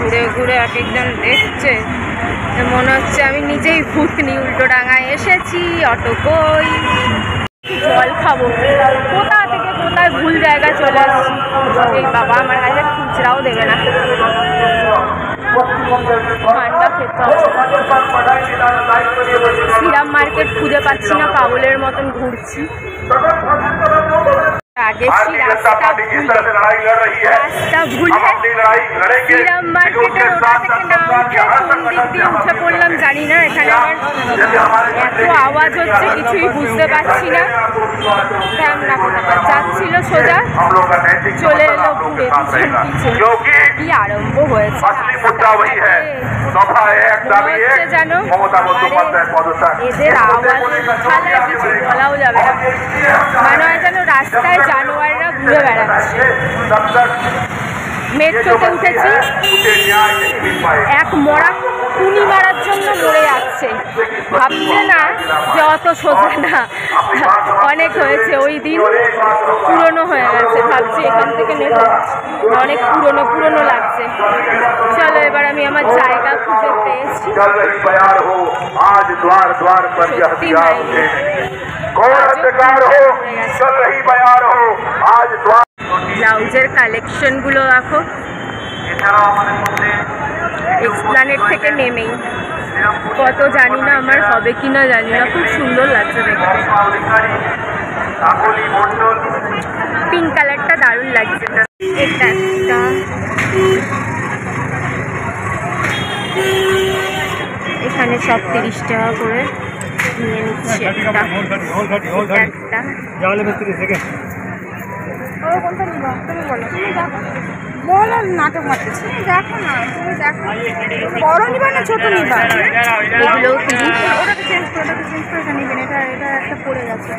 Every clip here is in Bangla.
ঘুরে ঘুরে এক একজন দেখছে, মনে হচ্ছে আমি নিজেই ভূতনি। উল্টোডাঙায় এসেছি, অটো কই, জল খাবো, কোথা থেকে কোথায় ভুল জায়গায় চলে আসছি। এই বাবা আমার কাছে খুচরাও দেবে না, ঠান্ডা খেতে হবে। শ্রীরাম মার্কেট খুঁজে পাচ্ছি না, পাগলের মতন ঘুরছি। গেছি রাস্তা ভুলে শ্রীরাম মার্কেটের ওটা থেকে না উঠে কোন দিক দিয়ে উঠে পড়লাম জানি না। এখানে আমার এত আওয়াজ হচ্ছে কিছুই বুঝতে পারছি না। না কোথাও যাচ্ছিল সোজা, চলে এলো ঘুরে পিছন পিছন। কি আরম্ভ হয়েছে জানো, এদের আওয়াজ কিছু বলাও যাবে না। মনে হয় যেন রাস্তায় জানোয়াররা ঘুরে বেড়াচ্ছে। মেট্রোতে উঠেছি, এক মরা কুনি মারার জন্য মরে যাচ্ছে। ভাবছে না যে অত সোজা না, অনেক হয়েছে, ওই দিন পুরনো হয়ে গেছে। ভাবছি এখান থেকে নেব, অনেক পুরনো লাগছে। চলো এবার আমি আমার জায়গা খুঁজে পেয়েছি। সত্যি ভাই ব্লাউজের কালেকশনগুলো দেখো, এক্সপ্লানেট থেকে নেমেই কত জানি না, আমার হবে কি না জানি না, খুব সুন্দর লাগছে দেখতে। পিঙ্ক কালারটা দারুণ লাগছে। এটা একটা, এখানে সব 30 টাকা করে নিয়ে নিচ্ছি একটা। বলো নাটক মারতেছি, দেখো না তুমি, দেখো বড় নিবা না ছোট নিবা, এগুলো 30। ওটাকে চেঞ্জ করে এটা নিবেন। এটা একটা পড়ে গেছে,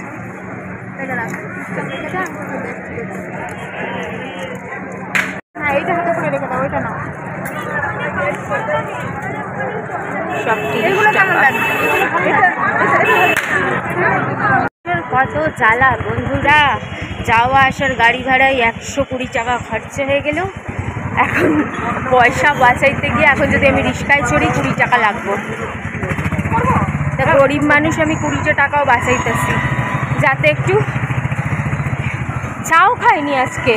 হ্যাঁ এইটা হাতে করে রেখে দাও, ওইটা না সব 30 টাকা। কত জ্বালা বন্ধুরা, যাওয়া আসার গাড়ি ভাড়ায় 120 টাকা খরচা হয়ে গেল। এখন পয়সা বাঁচাইতে গিয়ে এখন যদি আমি রিক্সায় চড়ি 20 টাকা লাগবো। তা গরিব মানুষ আমি 20 টাকাও বাঁচাইতেছি, যাতে একটু চাও খাইনি আজকে,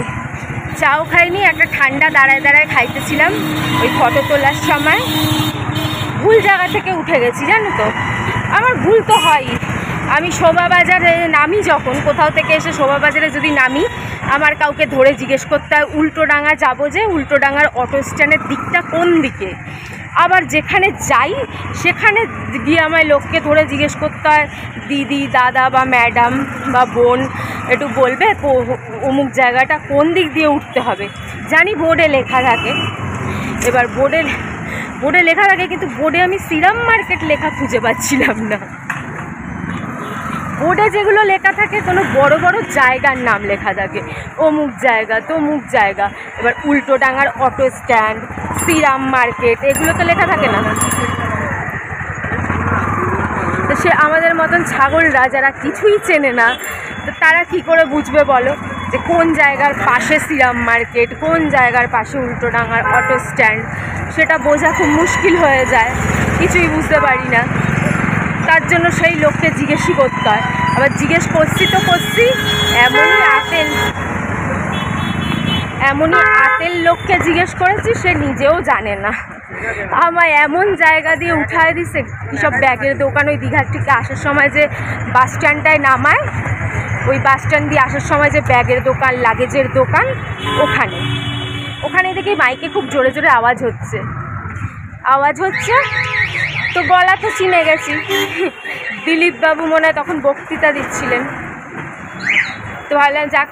চাও খাইনি, একটা ঠান্ডা দাঁড়ায় দাঁড়ায় খাইতেছিলাম। ওই ফটো তোলার সময় ভুল জায়গা থেকে উঠে গেছি, জানো তো, আমার ভুল তো হয়ই। আমি শোভাবাজারে নামি, যখন কোথাও থেকে এসে শোভাবাজারে যদি নামি, আমার কাউকে ধরে জিজ্ঞেস করতে হয় উল্টোডাঙা যাবো, যে উল্টোডাঙার অটো স্ট্যান্ডের দিকটা কোন দিকে। আবার যেখানে যাই সেখানে গিয়ে আমায় লোককে ধরে জিজ্ঞেস করতে হয়, দিদি, দাদা বা ম্যাডাম বা বোন, একটু বলবে অমুক জায়গাটা কোন দিক দিয়ে উঠতে হবে। জানি বোর্ডে লেখা থাকে, এবার বোর্ডে লেখা থাকে, কিন্তু বোর্ডে আমি শ্রীরাম মার্কেট লেখা খুঁজে পাচ্ছিলাম না। বোর্ডে যেগুলো লেখা থাকে কোনো বড় বড় জায়গার নাম লেখা থাকে, অমুক জায়গা তমুক জায়গা। এবার উল্টোডাঙার অটো স্ট্যান্ড, শ্রীরাম মার্কেট, এগুলো তো লেখা থাকে না। তো সে আমাদের মতন ছাগলরা যারা কিছুই চেনে না, তো তারা কি করে বুঝবে বলো যে কোন জায়গার পাশে শ্রীরাম মার্কেট, কোন জায়গার পাশে উল্টোডাঙার অটো স্ট্যান্ড। সেটা বোঝা খুব মুশকিল হয়ে যায়, কিছুই বুঝতে পারি না। তার জন্য সেই লোককে জিজ্ঞেসই করতে হয়। আবার জিজ্ঞেস করছি তো করছি, এমনই আতেল লোককে জিজ্ঞেস করেছি, সে নিজেও জানে না। আমায় এমন জায়গা দিয়ে উঠায় দিছে, কিসব ব্যাগের দোকান, ওই দীঘার থেকে আসার সময় যে বাস স্ট্যান্ডটায় নামায়, ওই বাস স্ট্যান্ড দিয়ে আসার সময় যে ব্যাগের দোকান, লাগেজের দোকান, ওখানে দেখি মাইকে খুব জোরে জোরে আওয়াজ হচ্ছে। তো গলা তো চিনে গেছি, দিলীপ বাবু মনে হয় তখন বক্তৃতা দিচ্ছিলেন। তো ভাবলাম যাক,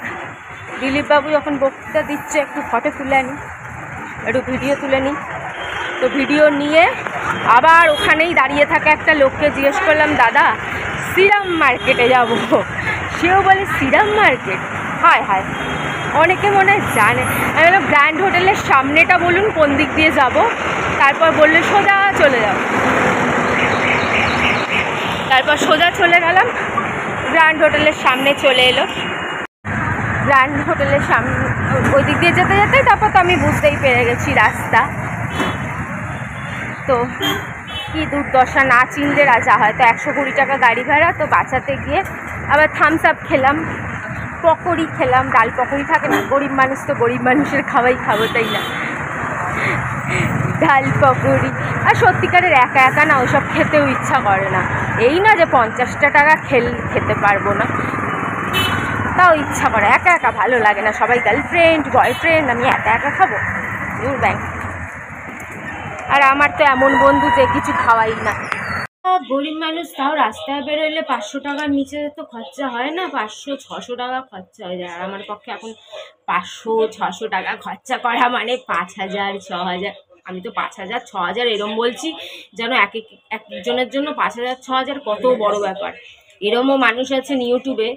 দিলীপ বাবু যখন বক্তৃতা দিচ্ছে একটু ফটো তুলে নিই, একটু ভিডিও তুলে নিই। তো ভিডিও নিয়ে আবার ওখানেই দাঁড়িয়ে থাকা একটা লোককে জিজ্ঞেস করলাম, দাদা শ্রীরাম মার্কেটে যাব। সেও বলে শ্রীরাম মার্কেট, হায় হায়, অনেকে মনে হয় জানে। আমি বললাম গ্র্যান্ড হোটেলের সামনেটা বলুন কোন দিক দিয়ে যাব। তারপর বললে সোজা চলে যাও। তারপর সোজা চলে গেলাম, গ্র্যান্ড হোটেলের সামনে চলে এলো। গ্র্যান্ড হোটেলের সামনে ওই দিক দিয়ে যেতে যেতে তারপর তো আমি বুঝতেই পেরে গেছি রাস্তা। তো কি দুর্দশা, না চিনলে রাজা হয়। তো 120 টাকা গাড়ি ভাড়া, তো বাঁচাতে গিয়ে আবার থামস আপ খেলাম, পকোড়ি খেলাম, ডাল পকোড়ি থাকে না, গরিব মানুষ তো গরিব মানুষের খাওয়াই খাবো, তাই না? ডাল পকোড়ি। আর সত্যিকারের একা একা না ওসব খেতেও ইচ্ছা করে না। এই না যে 50টা টাকা খেতে পারবো না, তাও ইচ্ছা করে। একা একা ভালো লাগে না, সবাই গার্লফ্রেন্ড বয়ফ্রেন্ড, আমি একা একা খাবো, দূর ব্যাংক। আর আমার তো এমন বন্ধু যে কিছু খাওয়াই না। গরিব মানুষ, তাও রাস্তায় বেরোলে 500 টাকার নিচে তো খরচা হয় না, 500-600 টাকা খরচা হয়ে যায়। আর আমার পক্ষে এখন 500-600 টাকা খরচা করা মানে 5000-6000। আমি তো 5000-6000 এরম বলছি যেন একজনের জন্য 5000-6000 কত বড় ব্যাপার। এরমও মানুষ আছেন ইউটিউবে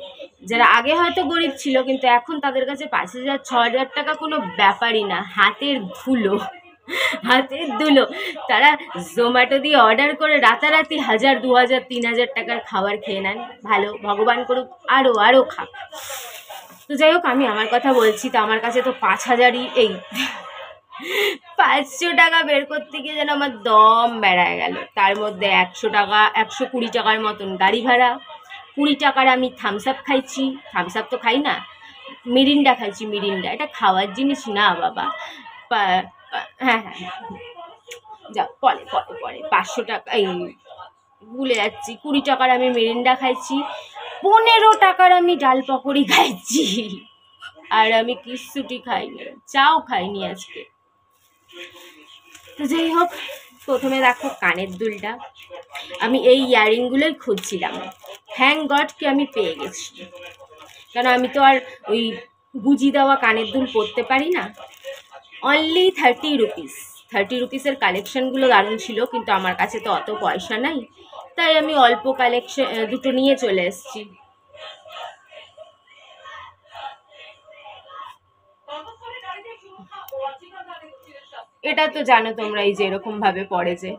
যারা আগে হয়তো গরিব ছিল, কিন্তু এখন তাদের কাছে 5000-6000 টাকা কোনো ব্যাপারই না, হাতের ধুলো। তারা জোম্যাটো দিয়ে অর্ডার করে রাতারাতি 1000-2000-3000 টাকার খাবার খেয়ে নেন। ভালো, ভগবান করুক আরও খাক। তো যাই হোক, আমি আমার কথা বলছি। তো আমার কাছে তো 5000ই, এই 500 টাকা বের করতে গিয়ে যেন আমার দম বেড়ায় গেল। তার মধ্যে 120 টাকার মতন গাড়ি ভাড়া, 20 টাকার আমি থামস আপ খাইছি। থামস আপ তো খাই না, মিরিন্ডা খাইছি। মিরিন্ডা এটা খাওয়ার জিনিস না বাবা। হ্যাঁ, যা পরে 500 টাকা, এই ভুলে যাচ্ছি, 20 টাকার আমি মিরিন্ডা খাইছি, 15 টাকার আমি ডাল পকোড়ি খাইছি। আর আমি কিচ্ছুটি খাইনি, চাও খাইনি আজকে। তো যাই হোক, প্রথমে দেখো কানের দুলটা, আমি এই ইয়াররিংগুলোই খুঁজছিলাম। থ্যাংক গডকে আমি পেয়ে গেছি, কারণ আমি তো আর ওই গুজি দেওয়া কানের দুল পরতে পারি না। Only 30 rupees. 30 রুপিসের কালেকশানগুলো দারুণ ছিল, কিন্তু আমার কাছে তো অত পয়সা নাই, তাই আমি অল্প কালেকশন দুটো নিয়ে চলে এসেছি। এটা তো জানো তোমরা, এই যে এরকম ভাবে পড়ে যে,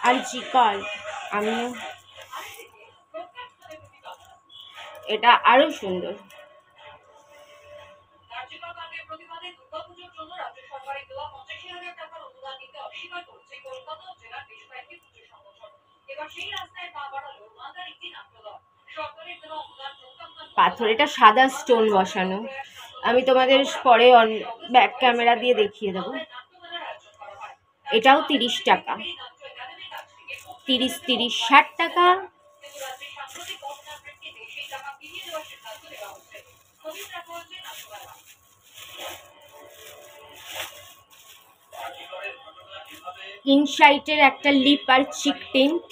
আর চিকন, আমি এটা আরো সুন্দর। পাথর, এটা সাদা স্টোন বসানো। আমি তোমাদের পরে ব্যাক ক্যামেরা দিয়ে দেখিয়ে দেবো। এটাও 30 টাকা, 30-60 টাকা। ইনসাইটের একটা লিপ আর চিক টিন্ট,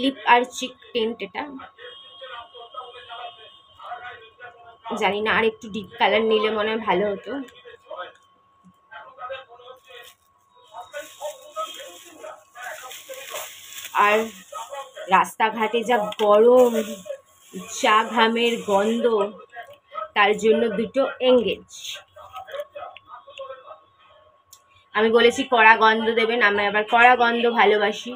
লিপ আর চিক টিন্ট। এটা জানি না, আর একটু ডিপ কালার নিলে মনে হয় ভালো হতো। আর রাস্তাঘাটে যা গরম, চা ঘামের গন্ধ, তার জন্য দুটো এঙ্গেজ। আমি বলেছি কড়া গন্ধ দেবেন, আমি আবার কড়া গন্ধ ভালোবাসি।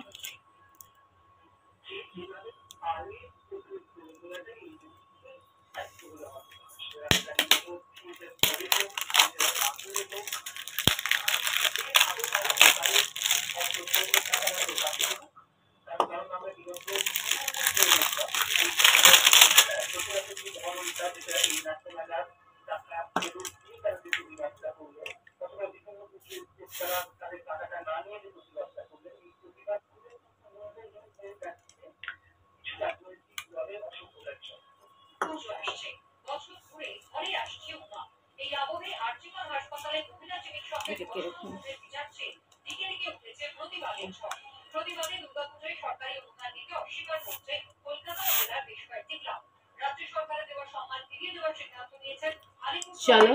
চলো,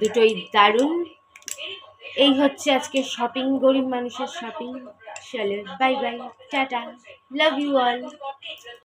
দুটোই দারুণ। এই হচ্ছে আজকে শপিং, গরিব মানুষের শপিং। চলো, bye bye, tata, love you all.